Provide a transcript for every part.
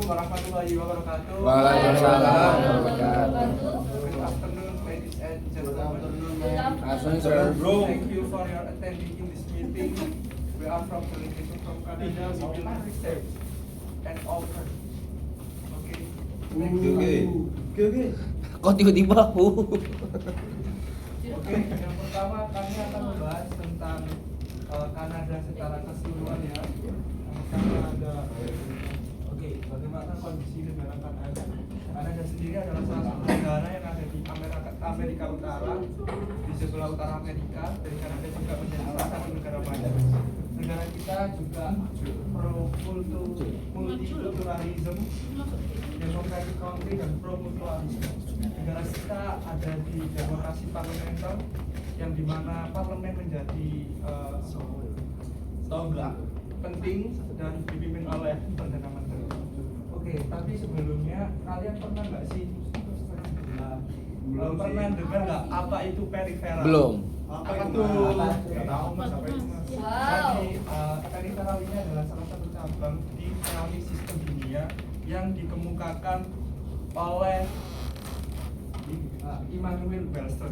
warahmatullahi wabarakatuh. Waalaikumsalam warahmatullahi wabarakatuh. Good afternoon, ladies and gentlemen. Bro. Thank you for your attending in this meeting. We are from delegation from Canada. We will research and offer. Okay. Thank you. Oke. Kok tiba-tiba aku? Oke, yang pertama kami akan membahas tentang Kanada secara keseluruhan ya. Kanada. Oke, bagaimana kondisi negara Kanada? Kanada sendiri adalah salah satu negara yang ada di Amerika Utara, di sebelah utara Amerika. Dan Kanada juga menjadi salah satu negara maju. Negara kita juga pro multikulturalism, democratic country dan pro mutualisme. Negara kita ada di demokrasi parlementer, yang dimana parlemen menjadi tonggak penting dan dipimpin oleh perdana menteri. Oke, tapi sebelumnya kalian pernah nggak sih pernah dengar nggak apa itu periferal? Belum. Apa itu? Nggak tahu mas apa itu mas. Jadi periferal ini adalah salah satu cabang di teori sistem dunia yang dikemukakan oleh Immanuel Webster.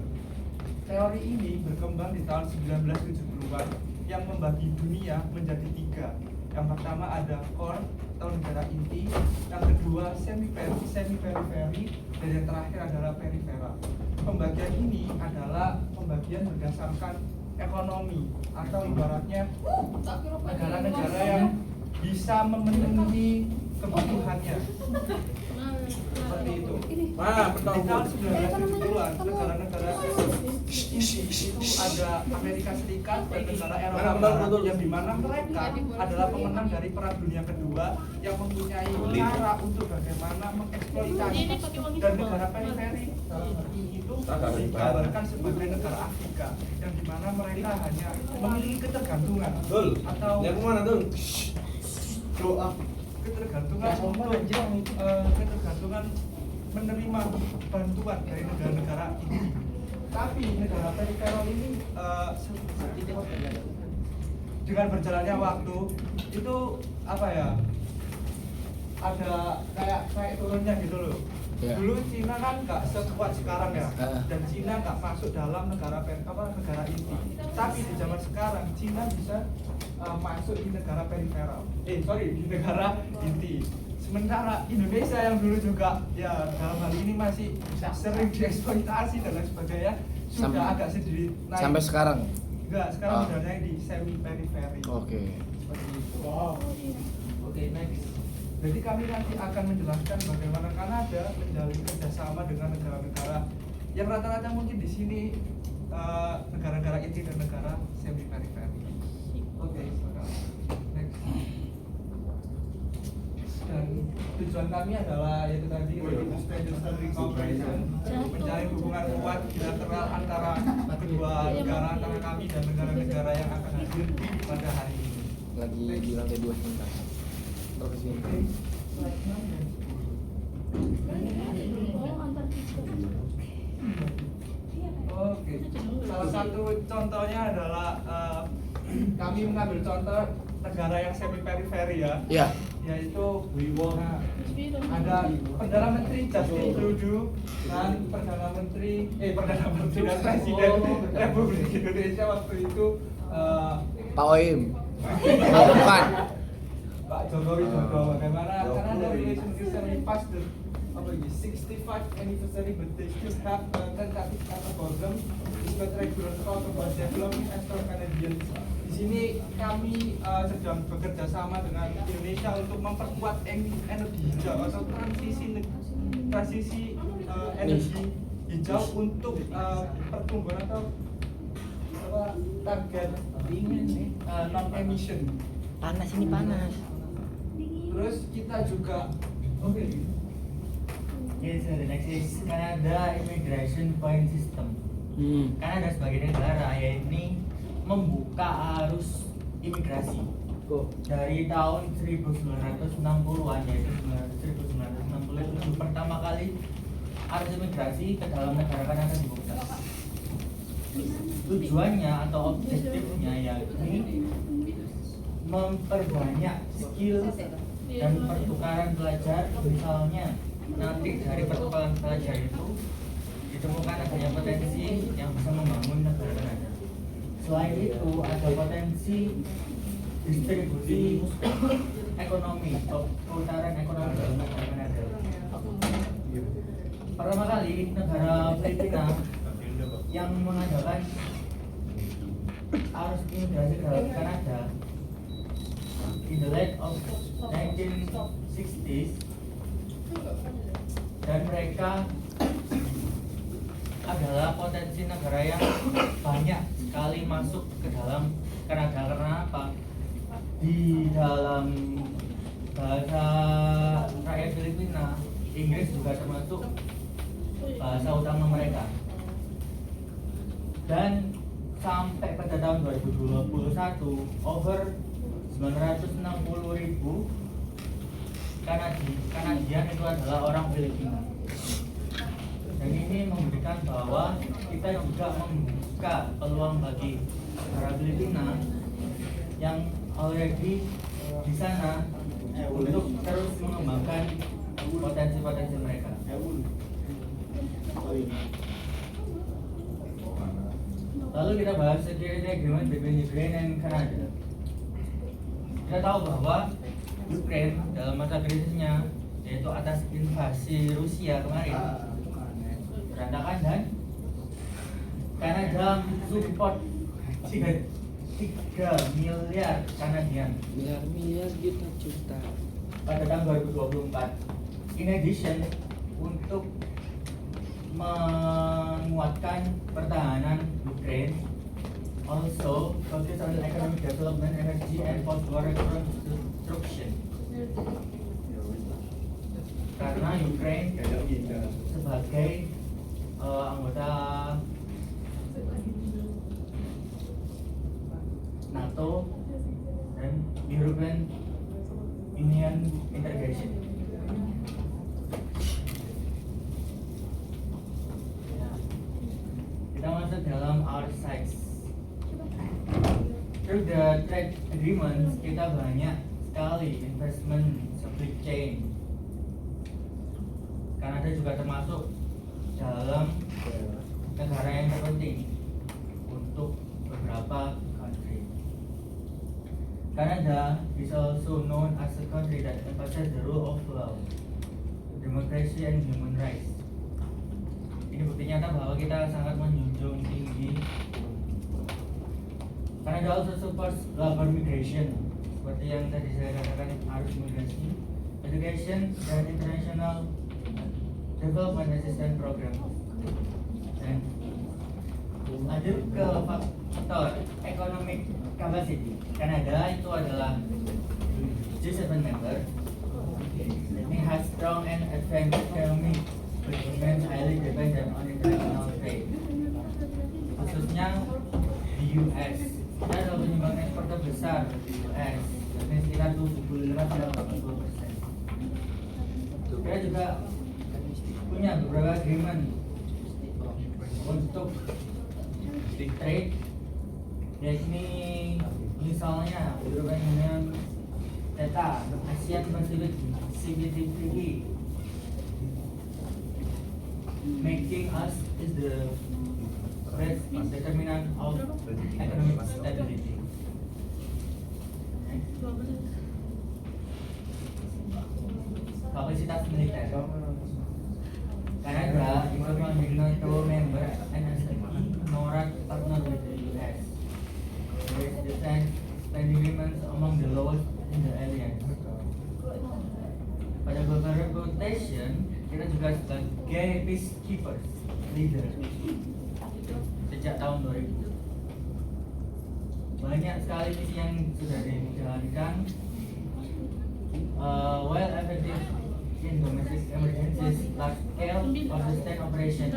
Teori ini berkembang di tahun 1970-an yang membagi dunia menjadi tiga. Yang pertama ada core atau negara inti, yang kedua semi-periferi, dan yang terakhir adalah periferal. Pembagian ini adalah pembagian berdasarkan ekonomi atau ibaratnya negara-negara yang bisa memenuhi kebutuhannya. Seperti itu. Di tahun 1970-an negara-negara itu ada Amerika Serikat dan negara Eropa Barat, yang dimana mereka adalah pemenang dari Perang Dunia Kedua yang mempunyai cara untuk bagaimana mengeksploitasi. Dan negara periferi dalam hal ini itu digambarkan sebagai negara Afrika, yang dimana mereka hanya memiliki ketergantungan atau ketergantungan menerima bantuan dari negara-negara ini. Tapi negara periferal ini dengan berjalannya waktu itu apa ya, ada kayak turunnya gitu loh. Ya. Dulu Cina kan nggak sekuat sekarang ya, dan Cina nggak masuk dalam negara inti. Tapi di zaman sekarang Cina bisa masuk di negara periferal. Di negara inti. Sementara Indonesia yang dulu juga ya dalam hal ini masih sering dieksploitasi dan lain sebagainya sudah agak sedikit naik. Sampai sekarang? Enggak, sekarang sudah naik di semi periferi. Oke. Seperti itu. Oke, next. Jadi kami nanti akan menjelaskan bagaimana Kanada menjalin kerjasama dengan negara-negara yang rata-rata mungkin di sini negara-negara inti dan negara semi periferi. Oke, next. Dan tujuan kami adalah yaitu tadi industry cooperation, menjalin hubungan kuat bilateral antara kedua negara, antara kami dan negara-negara yang akan hadir pada hari ini. Lagi di lantai 2 sebentar. Terus ini. Oke, salah satu contohnya adalah kami mengambil contoh negara yang semi periferi ya. Ya. Yaitu ada Perdana Menteri Justin Trudeau dan Perdana Menteri dan Presiden Republik Indonesia waktu itu Pak Oim. Bukan. Pak Jokowi Widodo. Bagaimana Canada relations recently passed the 65th anniversary, but they still have tentative program with regular talk about developing extra Canadians. Di sini kami sedang bekerja sama dengan Indonesia untuk memperkuat energi hijau atau transisi energi hijau untuk pertumbuhan atau target non emission. Panas ini panas. Terus kita juga Okay, so the next is Canada Immigration Point System. Kanada sebagai negara yaitu membuka arus imigrasi dari tahun 1960-an, yaitu 1960 itu pertama kali arus imigrasi ke dalam negara Kanada dibuka. Tujuannya atau objektifnya yakni memperbanyak skill dan pertukaran pelajar. Misalnya nanti dari pertukaran pelajar itu ditemukan adanya potensi yang bisa membangun negara Kanada. Selain itu ada potensi distribusi ekonomi atau pemutaran ekonomi dalam negara Kanada. Pertama kali negara Filipina yang mengadakan arus imigrasi ke Kanada in the late of 1960s, dan mereka adalah potensi negara yang banyak sekali masuk ke dalam Kanada. Karena apa? Di dalam bahasa rakyat Filipina, Inggris juga termasuk bahasa utama mereka. Dan sampai pada tahun 2021, over 960.000 Kanadian itu adalah orang Filipina. Dan ini membuktikan bahwa kita juga membuka peluang bagi para Filipina yang already di sana untuk terus mengembangkan potensi-potensi mereka. Lalu kita bahas security agreement between Ukraine and Canada. Kita tahu bahwa Ukraine dalam masa krisisnya, yaitu atas invasi Rusia kemarin, berantakan, dan Kanada support 3 miliar Kanadian Miliar juta. pada tahun 2024. In addition, untuk menguatkan pertahanan Ukraine, also focus on economic development, energy, and post-war reconstruction. Karena Ukraine sebagai anggota NATO dan European Union integration. Kita masuk dalam our sides. Through the trade agreements, kita banyak sekali investment supply chain. Kanada juga termasuk dalam negara yang terpenting untuk beberapa country. Canada is also known as a country that emphasizes the rule of law, democracy, and human rights. Ini bukti nyata bahwa kita sangat menjunjung tinggi. Canada also supports labor migration, seperti yang tadi saya katakan, arus migrasi, education, dan international development assistance program. Dan lanjut ke faktor economic capacity. Canada itu adalah G7 member. It has strong and advanced economy, which remains highly dependent on international trade. Khususnya di US, kita adalah penyumbang ekspor terbesar di US, yakni sekitar 75-80%. Kita juga punya beberapa agreement untuk trade, yakni misalnya European Union, CETA, ASEAN Pacific CPTPP, making us is the best determinant of economic stability. Kapasitas militer. Canada is a NATO member and has a NORAD partner with the US. There is defense spending agreements among the lowest in the alliance. Pada beberapa reputation, kita juga sebagai peacekeepers leader sejak tahun 2000. Banyak sekali misi yang sudah dijalankan, well effective in domestic emergencies, large scale or sustained operation.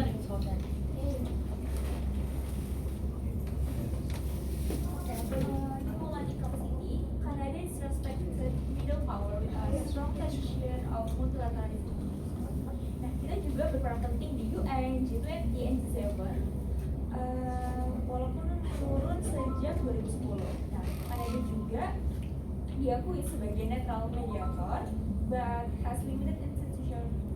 Canada is respected middle power with a strong tradition of multilateralism. Nah, kita juga berperan penting di UN, G20, and G7. Walaupun turun sejak 2010. Nah, Canada juga diakui sebagai netral mediator, but has limited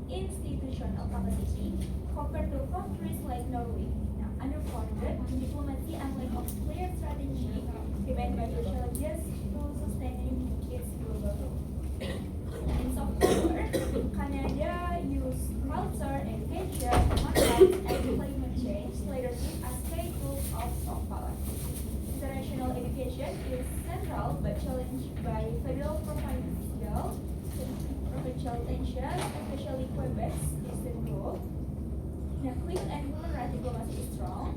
institutional capacity compared to countries like Norway. Now, underfunded, diplomacy and lack of clear strategy remain major challenges to sustaining its global role. In soft power, Canada used culture, education, human rights, and climate change leadership as key tools of soft power. International education is central but challenged by federal provincial tension, especially Quebec's eastern group. Now, clean and human rights diplomacy is strong.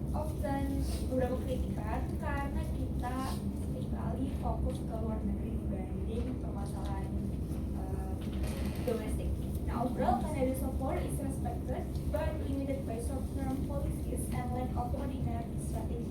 Often beberapa kritikan karena kita seringkali fokus ke luar negeri dibanding permasalahan domestik. Now, overall, Canada's support is respected but limited by short-term policies and lack of coordinated strategy.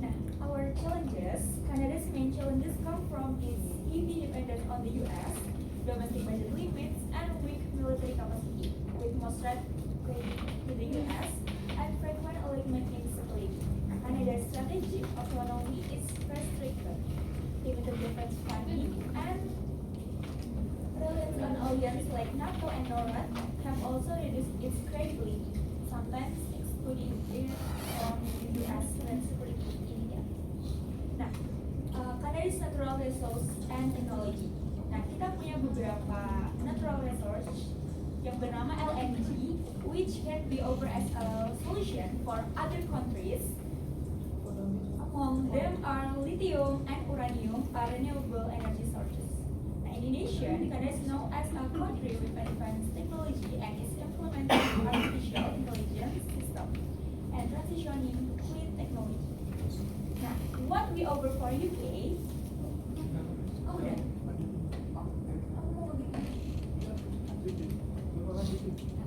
Now, our challenges, Canada's main challenges come from its heavy dependence on the US, domestic budget limits, and weak military capacity, with most threat to the US and frequent alignment in security. Canada's strategic autonomy is restricted, limited defense funding, and reliance on alliances like NATO and NORAD have also reduced its credibility, sometimes excluding it from the US-led security initiative. Nah, Canada's natural resource and technology. Nah, kita punya beberapa natural resource yang bernama LNG, which can be offered as a solution for other countries. Among them are lithium and uranium, are renewable energy sources. Now, Indonesia, Canada is known as a country with advanced technology and is implementing artificial intelligence system and transitioning to clean technology. Now, what we offer for UK? Oh, udah. Oh, aku mau begitu.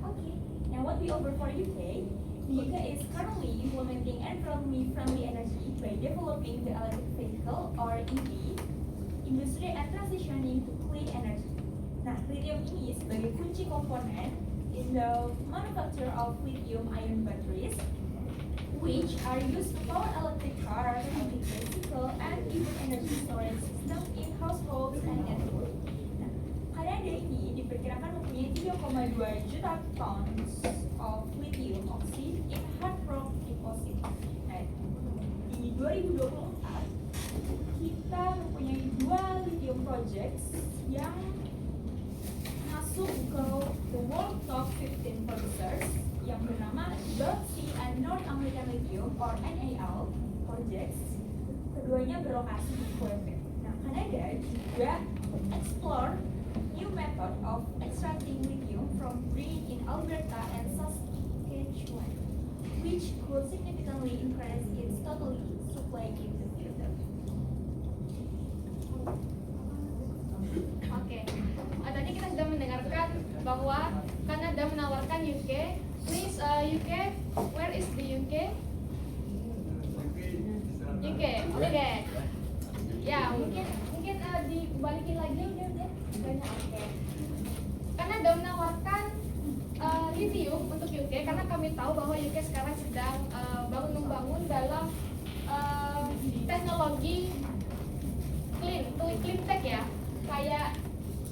Okay. Now, what we offer for UK? The UK is currently implementing environmentally friendly energy by developing the electric vehicle or EV industry and transitioning to clean energy. Nah, lithium ini sebagai kunci komponen in the manufacture of lithium-ion batteries, which are used to power electric cars, public bicycle, and even energy storage system in households and network. Nah, Kanada ini diperkirakan mempunyai 3,2 juta tons of lithium oxide in hard rock deposit. Nah, di 2024 kita mempunyai 2 lithium projects yang masuk ke the world top 15 producers yang bernama North Sea and North American Lithium or NAL projects. Keduanya berlokasi di Quebec. Nah, Canada juga explore new method of extracting lithium from brine in Alberta and Saskatchewan, which could significantly increase its total supply in the future. Oke, tadi kita sudah mendengarkan bahwa Kanada menawarkan UK. Please, UK, where is the UK? UK, oke. Ya, mungkin dibalikin lagi udah banyak. Oke. Kanada menawarkan lithium untuk UK karena kami tahu bahwa UK sekarang sedang membangun dalam teknologi clean tech ya, kayak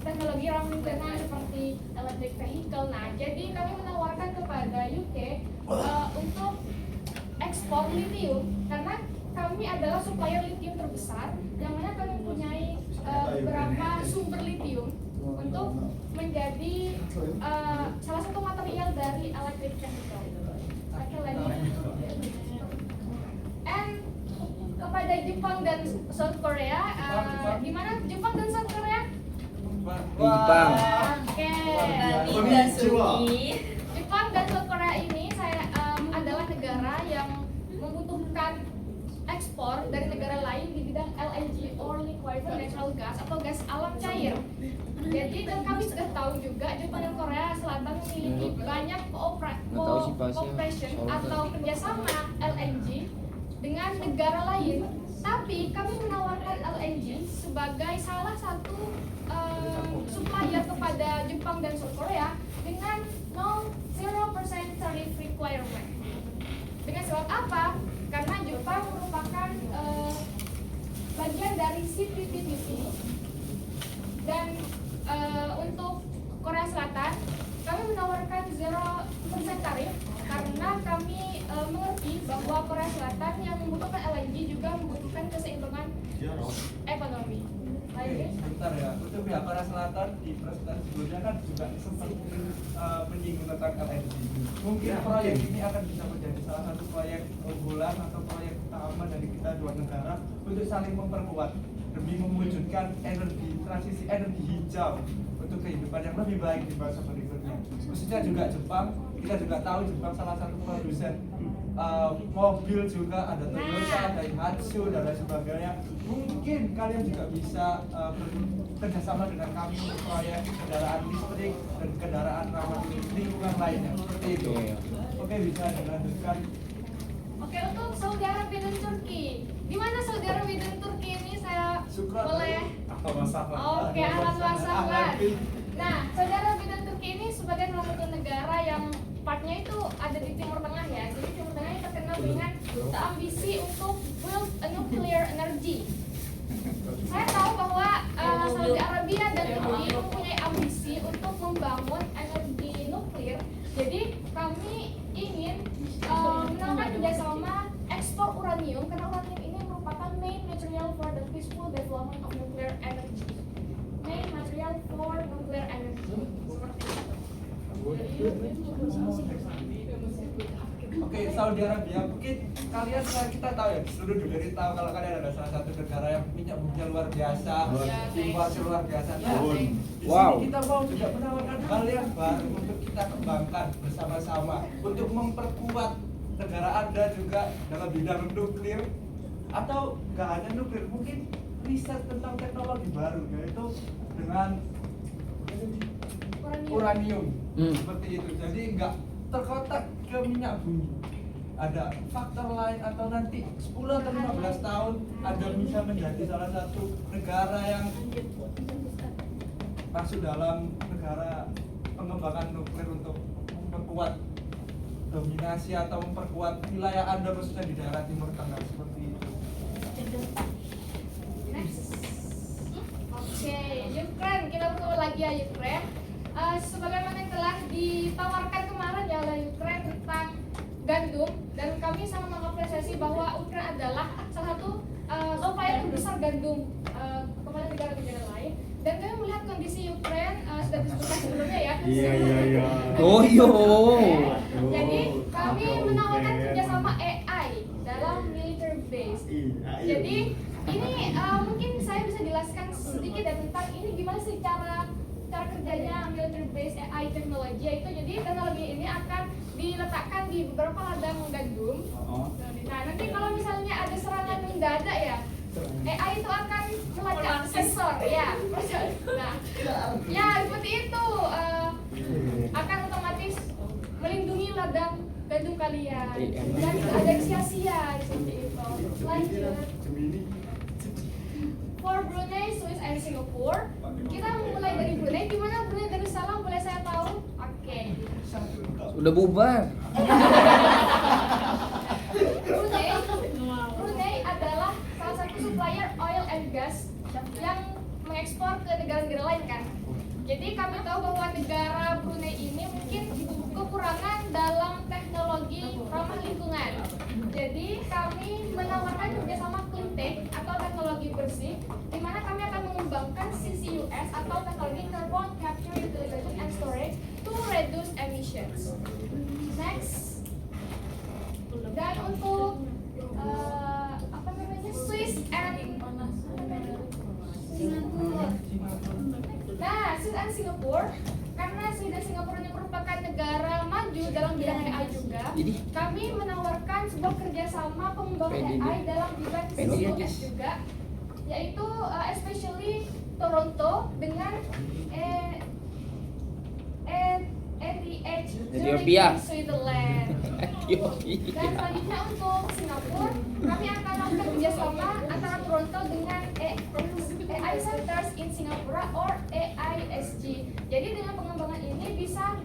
teknologi ramah lingkungan seperti electric vehicle. Nah, jadi kami menawarkan kepada UK untuk ekspor lithium karena kami adalah supplier lithium terbesar, yang mana kami mempunyai beberapa sumber lithium untuk menjadi salah satu material dari electric vehicle. And kepada Jepang dan South Korea, di mana Jepang dan South Korea? Jepang. Oke. Konnichiwa. Jepang dan South Korea ini adalah negara yang membutuhkan ekspor dari negara lain di bidang LNG or liquefied natural gas atau gas alam cair. Jadi dan kami sudah tahu juga Jepang dan Korea Selatan memiliki banyak cooperation atau kerjasama LNG dengan negara lain. Tapi kami menawarkan LNG sebagai salah satu supplier kepada Jepang dan South Korea dengan 0% tariff requirement. Dengan sebab apa? Karena Jepang merupakan bagian dari CPTPP. Dan untuk Korea Selatan kami menawarkan 0% tarif karena kami mengerti bahwa Korea Selatan yang membutuhkan LNG juga membutuhkan keseimbangan ekonomi. Oke, sebentar ya. Untuk pihak Korea Selatan di presentasi sebelumnya kan juga sempat menyinggung tentang LNG. Mungkin proyek ini akan bisa menjadi salah satu proyek unggulan atau proyek utama dari kita dua negara untuk saling memperkuat demi mewujudkan transisi energi hijau untuk kehidupan yang lebih baik di masa berikutnya. Khususnya juga Jepang, kita juga tahu Jepang salah satu produsen mobil juga, ada Toyota, Daihatsu dan lain sebagainya. Mungkin kalian juga bisa bekerjasama dengan kami untuk proyek kendaraan listrik dan kendaraan ramah lingkungan lainnya seperti itu. Oke, bisa dilanjutkan. Oke, untuk Saudi Arabia dan Turki, di mana Saudi Arabia dan Turki ini saya boleh? Oke, ahlan wa sahlan. Nah, Saudi Arabia dan Turki ini sebagai salah satu negara yang partnya itu ada di Timur Tengah ya. Jadi Timur Tengah ini terkenal dengan ambisi untuk build a nuclear energy. Saya tahu bahwa Saudi Arabia dan Turki mempunyai ambisi untuk membangun energi nuklir. Jadi kami ingin menawarkan kerjasama ekspor uranium karena uranium ini merupakan main material for the peaceful development of nuclear energy. Main material for nuclear energy. Oke, Saudi Arabia, mungkin kalian kita tahu ya, seluruh dunia ini tahu kalau kalian ada salah satu negara yang minyak buminya luar biasa, impornya luar biasa. Nah, di sini kita mau juga menawarkan hal yang baru untuk kita kembangkan bersama-sama untuk memperkuat negara Anda juga dalam bidang nuklir atau nggak hanya nuklir, mungkin riset tentang teknologi baru yaitu dengan uranium seperti itu. Jadi nggak terkotak ke minyak bumi. Ada faktor lain atau nanti 10 atau 15 tahun Anda bisa menjadi salah satu negara yang masuk dalam negara pengembangan nuklir untuk memperkuat dominasi atau memperkuat wilayah Anda khususnya di daerah Timur Tengah seperti itu. Next. Oke, Ukraine, kita bertemu lagi ya Ukraine. Sebagaimana yang telah ditawarkan kemarin ya oleh Ukraine tentang gandum, dan kami sangat mengapresiasi bahwa Ukraine adalah salah satu supplier terbesar gandum kepada negara-negara lain. Dan kami melihat kondisi Ukraine sudah disebutkan sebelumnya ya. Iya. Jadi kami menawarkan kerjasama AI dalam military base. Jadi ini mungkin saya bisa jelaskan sedikit ya tentang ini gimana sih cara kerjanya military base AI teknologi itu. Jadi teknologi ini akan diletakkan di beberapa ladang gandum. Nah, nanti kalau misalnya ada serangan mendadak ya, AI itu akan melacak sensor ya. Nah, ya seperti itu akan otomatis melindungi ladang gandum kalian dan tidak ada sia-sia seperti itu. Lanjut. For Brunei, Swiss, and Singapore, kita mulai dari Brunei. Gimana Brunei Darussalam? Boleh saya tahu? Oke. Udah bubar. Brunei adalah salah satu supplier oil and gas yang mengekspor ke negara-negara lain kan. Jadi kami tahu bahwa negara Brunei ini mungkin kekurangan dalam teknologi ramah lingkungan. Jadi kami menawarkan kerjasama clean tech atau teknologi bersih, di mana kami akan mengembangkan CCUS atau teknologi carbon capture, utilization, and storage to reduce emissions. Next. Dan untuk Swiss and Singapore. Nah, Swiss and Singapore, karena Swiss dan Singapura ini merupakan negara maju dalam bidang AI juga, kami menawarkan sebuah kerjasama pengembangan AI dalam bidang CCUS juga, yaitu especially Toronto dengan ETH Ethiopia, Switzerland. Dan selanjutnya untuk Singapura, kami akan melakukan kerjasama antara Toronto dengan AI Centers in Singapura or AISG. Jadi dengan pengembangan ini bisa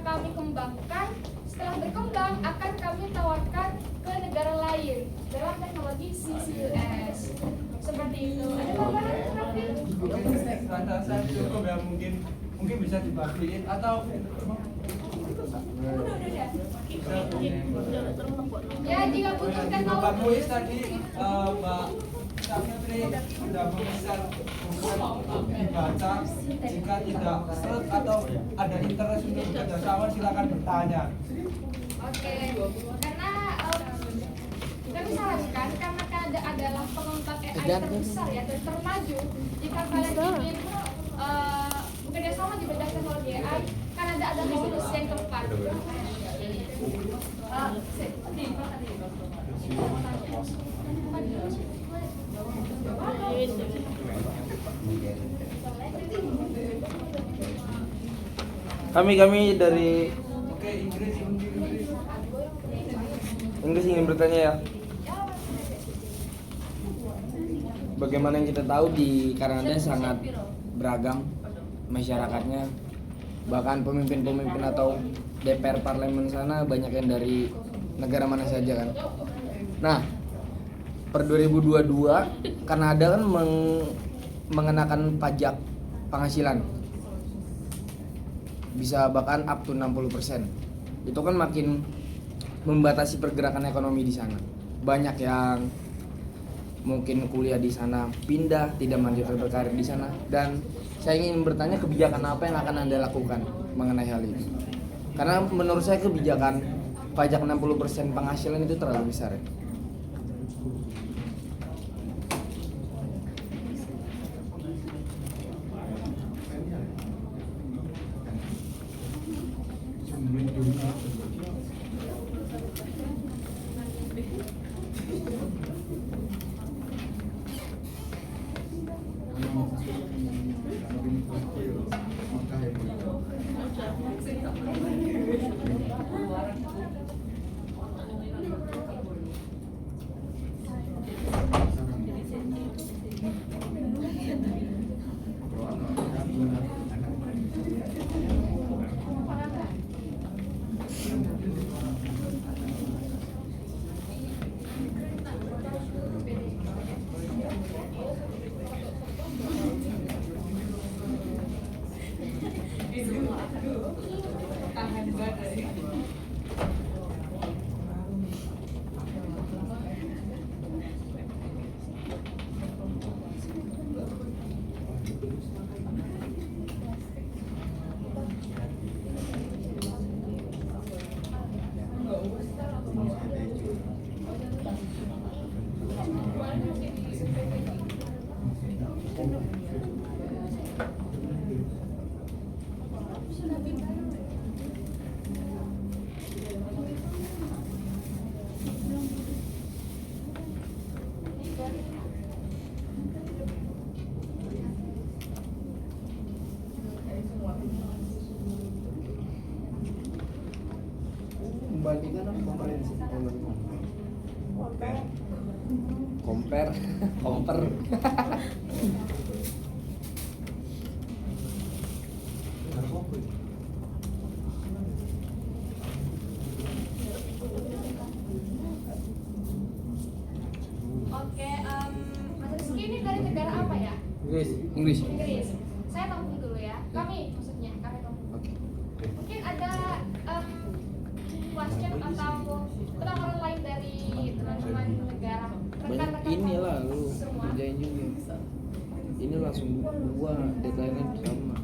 kami kembangkan. Setelah berkembang akan kami tawarkan ke negara lain. dalam teknologi CCUS. Seperti itu. Ada tambahan, Raffi? Rasa cukup ya, mungkin bisa dibagiin atau Udah. Ya, jika butuh Bapak teknologi. Muiz tadi Mbak Safitri sudah memesan buku untuk dibaca. Jika tidak seret atau ada interest untuk kerjasama silakan bertanya. Oke, karena kami sarankan karena Kanada adalah pengembang AI terbesar ya dan termaju. Jika kalian ingin bekerja sama di bidang teknologi AI, Kanada adalah solusi yang tepat. Kami dari Oke, Inggris. Inggris ingin bertanya ya. Bagaimana yang kita tahu di Kanada sangat beragam masyarakatnya, bahkan pemimpin-pemimpin atau DPR parlemen sana banyak yang dari negara mana saja kan. Nah, per 2022 Kanada kan mengenakan pajak penghasilan bisa bahkan up to 60%. Itu kan makin membatasi pergerakan ekonomi di sana. Banyak yang mungkin kuliah di sana pindah, tidak melanjutkan berkarir di sana. Dan saya ingin bertanya kebijakan apa yang akan Anda lakukan mengenai hal ini. Karena menurut saya kebijakan pajak 60% penghasilan itu terlalu besar ya. Membandingkan apa kompetensi? Compare. Oke, Mas Rizky ini dari negara apa ya? Inggris. Inggris. Saya tampung dulu ya. Kami maksudnya, kami tampung. Oke. Mungkin ada question atau penawaran lain dari teman-teman negara Banyak inilah lu semua. kerjain juga. Ini langsung gua deadline-nya sama.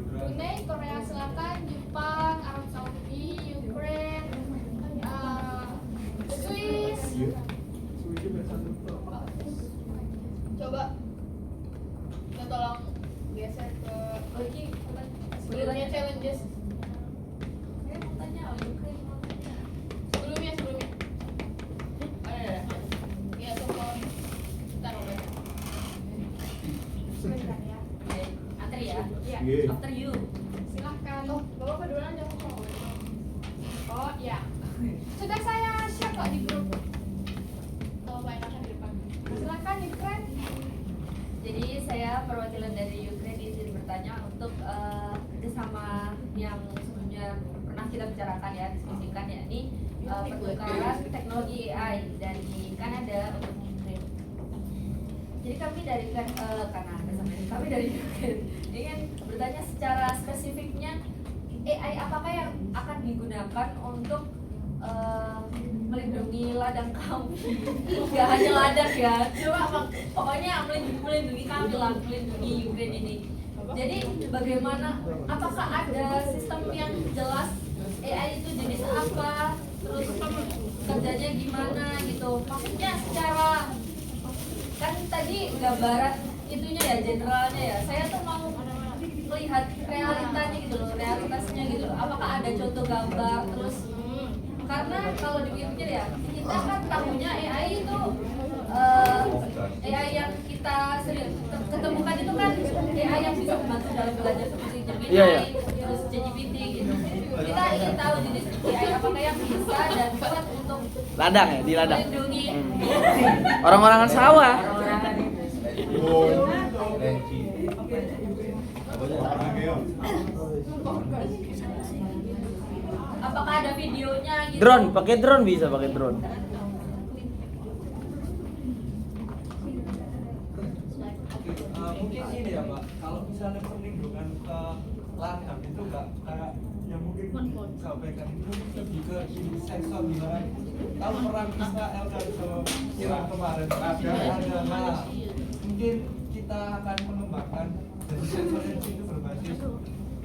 Brunei, Korea Selatan, Jepang, Arab Saudi, Ukraine, Swiss. Coba kita tolong geser ke lagi sebelumnya challenges. Saya mau tanya Ukraine mau tanya. Sebelumnya. Ada. Ya telepon. Bentar Robert. Sebentar ya. Antri ya. Iya. After you. Silahkan. Oh, Bapak duluan aja ngomong. Oh, ya. Sudah saya share kok di grup. Kalau Pak enakan di depan. Silahkan Ukraine. Jadi saya perwakilan dari Ukraine di sini bertanya untuk kerjasama yang sebelumnya pernah kita bicarakan ya, diskusikan yakni pertukaran teknologi AI dari Kanada untuk Ukraine. Jadi kami dari Kanada sama kami dari Ukraine ingin bertanya secara spesifiknya AI apakah yang akan digunakan untuk melindungi ladang kami? Gak hanya ladang ya, cuma pokoknya melindungi kami lah, melindungi Ukraine ini. Jadi bagaimana? Apakah ada sistem yang jelas AI itu jenis apa? Terus kerjanya gimana gitu? Maksudnya secara kan tadi gambaran itunya ya, generalnya ya. Saya tuh mau melihat realitanya gitu loh, realitasnya gitu loh. Apakah ada contoh gambar terus? Karena kalau dipikir ya, kita kan tahunya AI itu AI yang kita sering ketemukan itu kan AI yang bisa membantu dalam belajar seperti Gemini, terus ChatGPT gitu. Kita ingin tahu jenis AI apakah yang bisa dan kuat untuk Ladang ya, di ladang. melindungi Orang-orangan sawah. apakah ada videonya gitu. Drone, pakai drone bisa pakai drone. Mungkin ini ya Pak, kalau misalnya perlindungan ke ladang itu nggak kayak yang mungkin sampaikan itu mungkin lebih ke ini sensor gimana? Kalau perang Israel dan ke Iran kemarin ada nah, mungkin kita akan mengembangkan dari sensor yang itu berbasis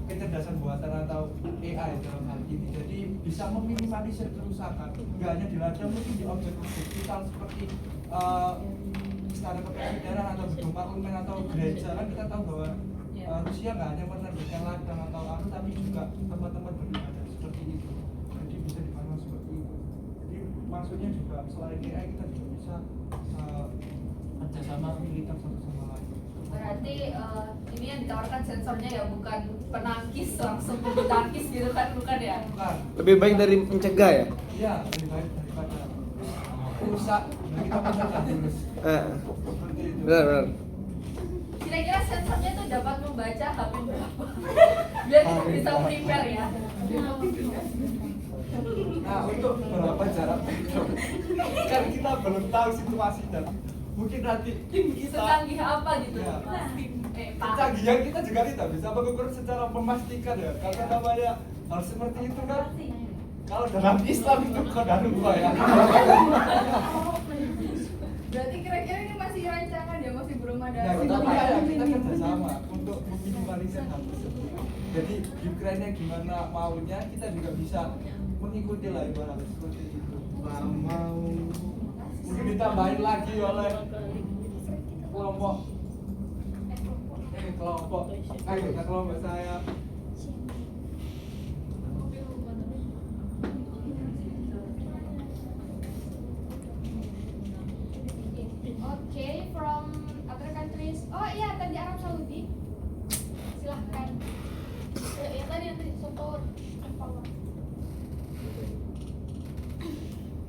kecerdasan buatan atau AI dalam hal ini. Jadi bisa meminimalisir kerusakan, nggak hanya di ladang, mungkin di objek-objek vital seperti istana kepresidenan atau gedung parlemen atau gereja. Kan kita tahu bahwa Rusia nggak hanya menerbitkan ladang atau anu, tapi juga tempat-tempat beribadah seperti itu. Jadi bisa dipandang seperti itu. Jadi maksudnya juga selain AI kita juga bisa kerjasama militer satu sama lain. Berarti ini yang ditawarkan sensornya ya bukan penangkis langsung bulu tangkis gitu kan, bukan ya? Bukan. Lebih baik dari mencegah ya? Iya, lebih baik daripada rusak. Nah, kita mencegah dulu. Seperti itu. Benar. Kira-kira sensornya itu dapat membaca HP berapa? Biar kita bisa prepare ya. Nah, untuk berapa jarak kan kita belum tahu situasinya. Mungkin nanti kita Secanggih apa gitu? Ya. Pak. Kecanggihan kita juga tidak bisa mengukur secara memastikan ya, karena namanya harus seperti itu kan. Kalau dalam Islam itu qadarullah ya. Berarti kira-kira ini masih rancangan ya, masih belum ada. Nah, kita kerjasama untuk meminimalisir hal tersebut. Jadi Ukraina gimana maunya, kita juga bisa mengikuti lah ibaratnya seperti itu. Mau mungkin ditambahin lagi oleh kelompok kelompok saya. Okay, from other countries. Oh iya, tadi Arab Saudi. Silahkan. Ya tadi yang support.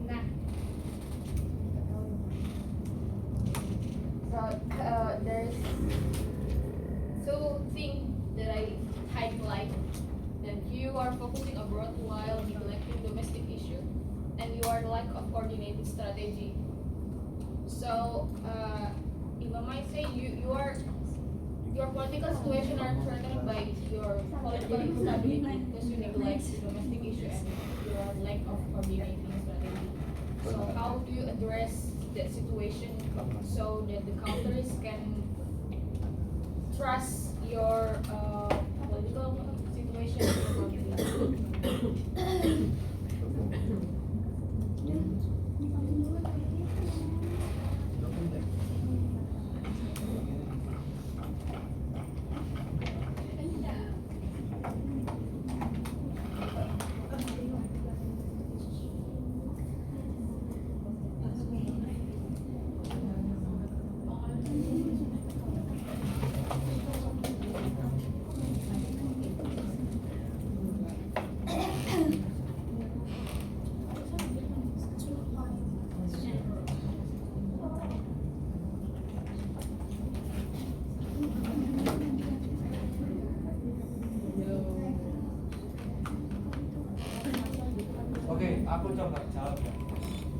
Nah, so there's two things that I highlight, that you are focusing abroad while neglecting domestic issue, and you are lack of coordinated strategy. So, if I might say, your political situation are threatened by your political instability because you neglect the domestic issue and your lack of coordinating strategy. So, how do you address that situation so that the countries can trust your political situation in the country? aku coba jawab ya.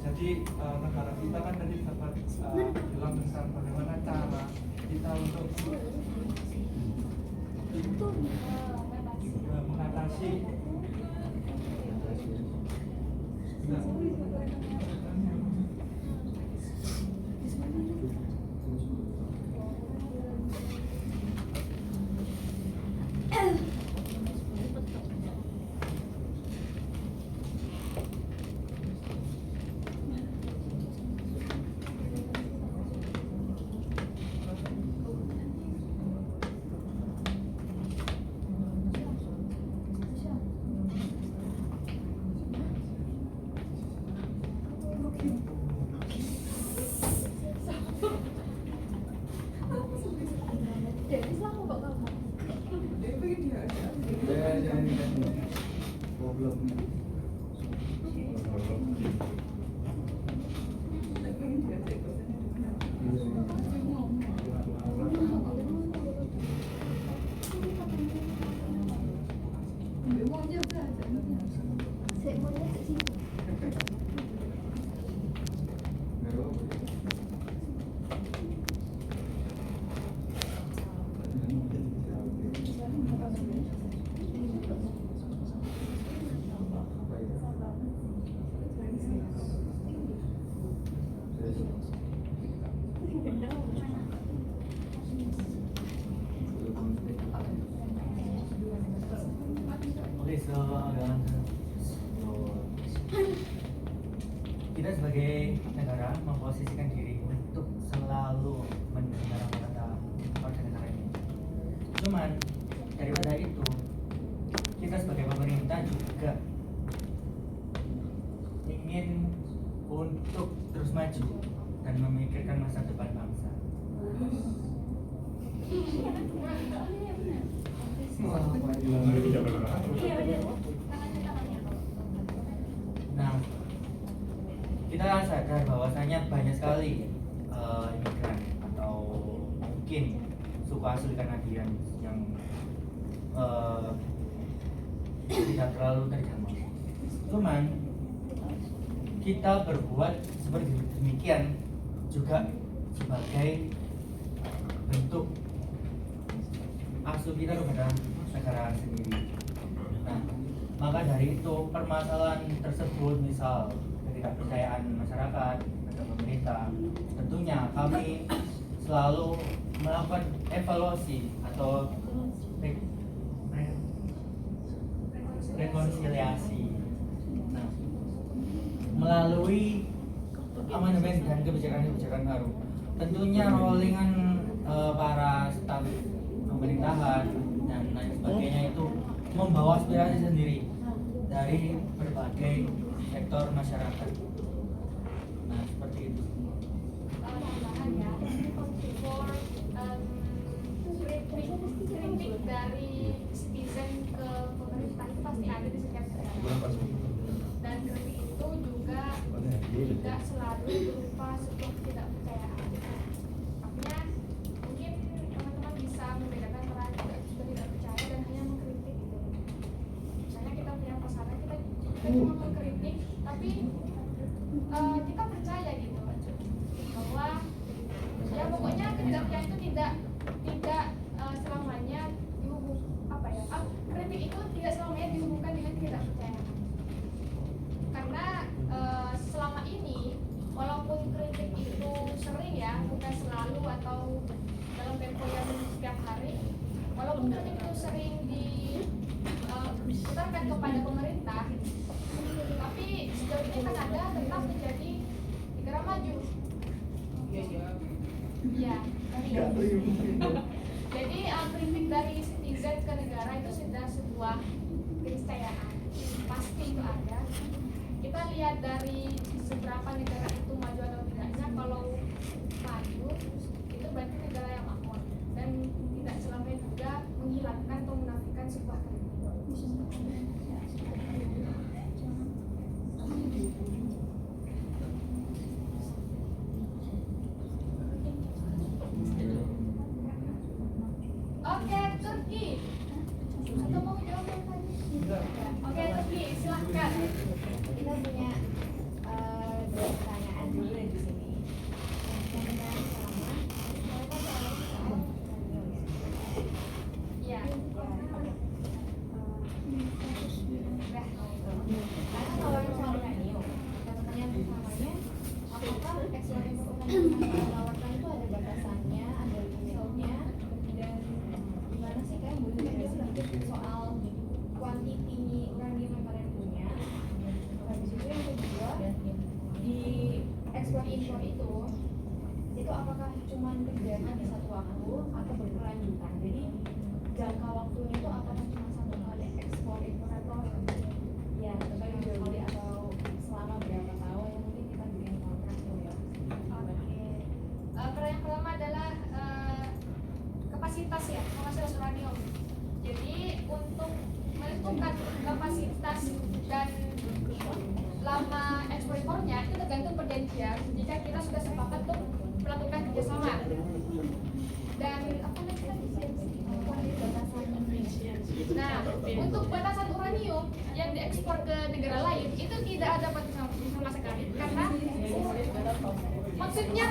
Jadi negara kita kan tadi dapat bilang tentang bagaimana cara kita untuk mengatasi Oke, kita sebagai negara memposisikan diri untuk selalu mendengar kata warga negara ini. Cuman daripada itu, kita sebagai pemerintah juga ingin untuk terus maju dan memikirkan masa depan bangsa. Nah, kita sadar bahwasanya banyak sekali imigran atau mungkin suku asli Kanadian yang tidak terlalu terjamah. Cuman kita berbuat seperti demikian juga sebagai bentuk asuh kita kepada negara sendiri. Nah, maka dari itu permasalahan tersebut, misal ketidakpercayaan masyarakat terhadap pemerintah, tentunya kami selalu melakukan evaluasi atau rekonsiliasi. Nah, melalui amandemen dan kebijakan-kebijakan baru, tentunya rollingan para staf pemerintahan dan lain sebagainya itu membawa aspirasi sendiri dari berbagai sektor masyarakat. Nah, seperti itu. Tambahan ya, for kritik dari citizen ke pemerintah itu pasti ada di setiap negara. Dan kritik itu juga tidak selalu berupa sebuah ketidakpercayaan. Artinya mungkin teman-teman bisa membedakan antara sudah tidak percaya dan hanya mengkritik gitu. Misalnya kita punya pasangan, kita cuma mengkritik, tapi kita percaya gitu bahwa ya pokoknya ketidakpercayaan itu tidak selamanya dihubung kritik itu tidak selamanya dihubungkan dengan ketidakpercayaan. Karena selama ini walaupun kritik itu sering ya, bukan selalu atau dalam tempo yang setiap hari, walaupun kritik itu sering diputarkan kepada pemerintah, tapi sejauh ini Kanada tetap menjadi negara maju. Ya, jadi kritik dari citizen ke negara itu sudah sebuah keniscayaan, pasti itu ada. Kita lihat dari seberapa negara itu maju atau tidaknya. Kalau maju itu berarti negara yang makmur dan tidak selamanya juga menghilangkan atau menafikan sebuah kritik. Oke, Turki. Atau mau jawab yang tadi? Oke, Turki, silahkan. kita punya dua pertanyaan dulu ya di sini. Pertanyaan pertama, mereka soal uranium ya. Iya. Karena kalau yang soal uranium, pertanyaan pertamanya, apakah ekspor uranium lawatan itu ada batasannya, ada limitnya, dan gimana sih kayak boleh jelasin sedikit soal kuantiti uranium yang kalian punya. Habis itu yang kedua, di ekspor impor itu apakah cuma terjadi di satu waktu atau berkelanjutan? Jadi jangka waktunya itu apakah cuma satu kali ekspor impor atau ya berkali-kali atau selama berapa tahun? Mungkin kita bikin kontrak tuh ya. Oke. Pertanyaan pertama adalah kapasitas ya, kapasitas uranium. Jadi untuk menentukan kapasitas dan lama ekspor impornya itu tergantung perjanjian. Jika kita sudah sepakat untuk melakukan kerjasama dan apa namanya nah untuk batasan uranium yang diekspor ke negara lain itu tidak ada batasan sama sekali karena maksudnya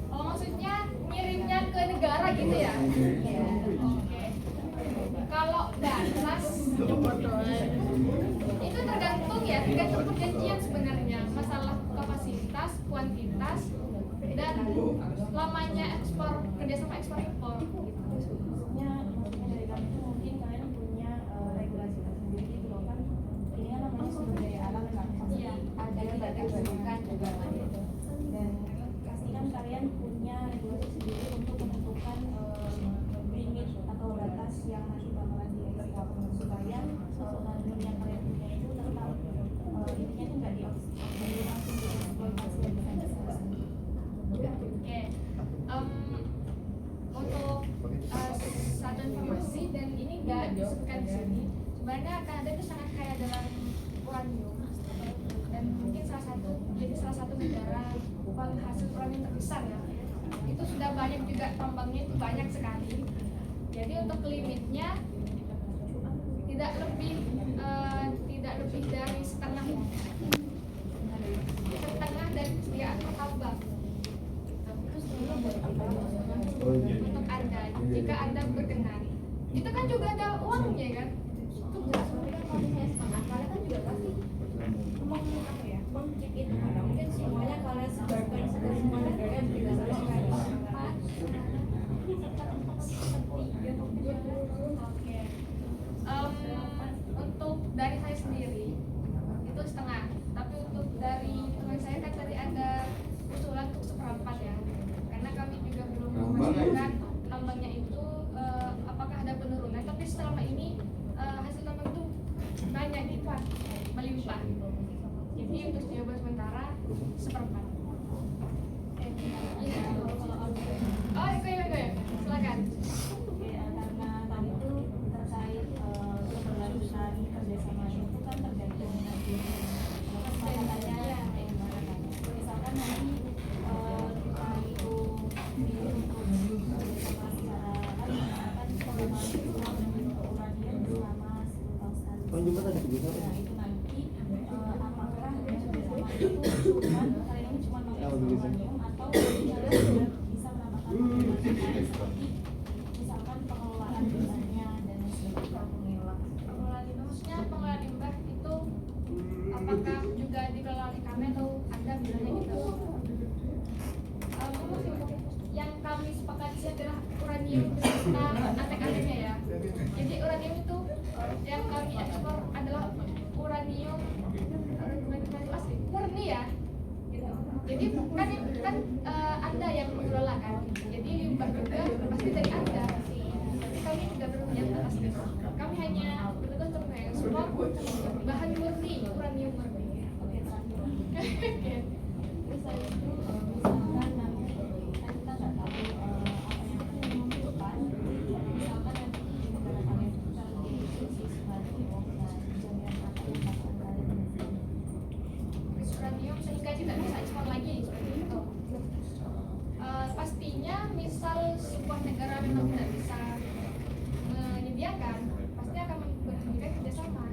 oh maksudnya ngirimnya ke negara gitu ya. Oke. Kalau batas itu tergantung ya, tergantung perjanjian sebenarnya masalah kapasitas, kuantitas, dan lamanya ekspor kerjasama ekspor impor. Maksudnya dari kami itu mungkin kalian punya regulasi tersendiri gitu loh kan. Ini kan namanya sumber daya alam kan. Iya. Ada dibatalkan juga kan gitu. Dan pastikan kalian punya regulasi sendiri untuk menentukan limit atau batas yang nanti bakalan diekspor supaya uranium yang kalian punya itu tetap intinya itu nggak langsung dieksploitasi habis-habisan. Oke. Untuk satu informasi dan ini nggak disebutkan di sini. Sebenarnya Kanada itu sangat kaya dalam uranium dan mungkin salah satu negara penghasil uranium terbesar ya. Itu sudah banyak juga tambangnya itu banyak sekali. Jadi untuk limitnya tidak lebih dari setengah dari kesediaan tambang. Untuk Anda, jika Anda berkenan, itu kan juga ada uangnya kan? Enggak, soalnya kalau misalnya setengah kalian kan juga pasti mengkeep itu kan mungkin semuanya kalian sebarkan ke semua negara yang tidak selesai. Oke. Untuk dari saya sendiri itu setengah, tapi untuk dari teman saya kan tadi ada usulan untuk seperempat ya, karena kami juga belum memastikan tambangnya itu apakah ada penurunan, tapi selama ini hasil tambang itu banyak lipat, melimpah. Jadi untuk jawaban sementara seperempat. Oh, oke, silakan. Karena tadi itu terkait keberlanjutan kerjasama itu kan tergantung nanti kesepakatannya gimana kan. Misalkan nanti kita itu diinstruksi kerjasama secara kan misalkan pengembangan untuk uranium selama 10 tahun sekali. Nah itu nanti apakah kerjasama itu kalian ini cuma mengekspor uranium atau kalian sudah bisa menambahkan pengembangan seperti misalkan pengelolaan limbahnya dan sebagainya Pengelolaan limbah, maksudnya pengelolaan limbah itu apakah juga dikelola oleh kami atau Anda bilangnya gitu? Yang kami sepakati adalah uranium beserta antek-anteknya ya. Jadi uranium itu yang kami ekspor adalah uranium asli, murni ya. Gitu. Jadi kan Anda yang mengelola kan. Jadi limbah juga pasti dari Anda. Tapi kami tidak berminat atas itu. Kami hanya betul untuk mengekspor bahan murni, uranium murni. Oke. terus saya itu misalkan nanti kan kita nggak tahu apa yang akan dibutuhkan misalkan nanti di negara kalian itu terjadi krisis uranium nah jaminan apa yang bakalan kalian berikan? Uranium sehingga tidak bisa ekspor lagi seperti itu. Pastinya misal sebuah negara memang tidak bisa menyediakan, pasti akan menjadikan kerjasama.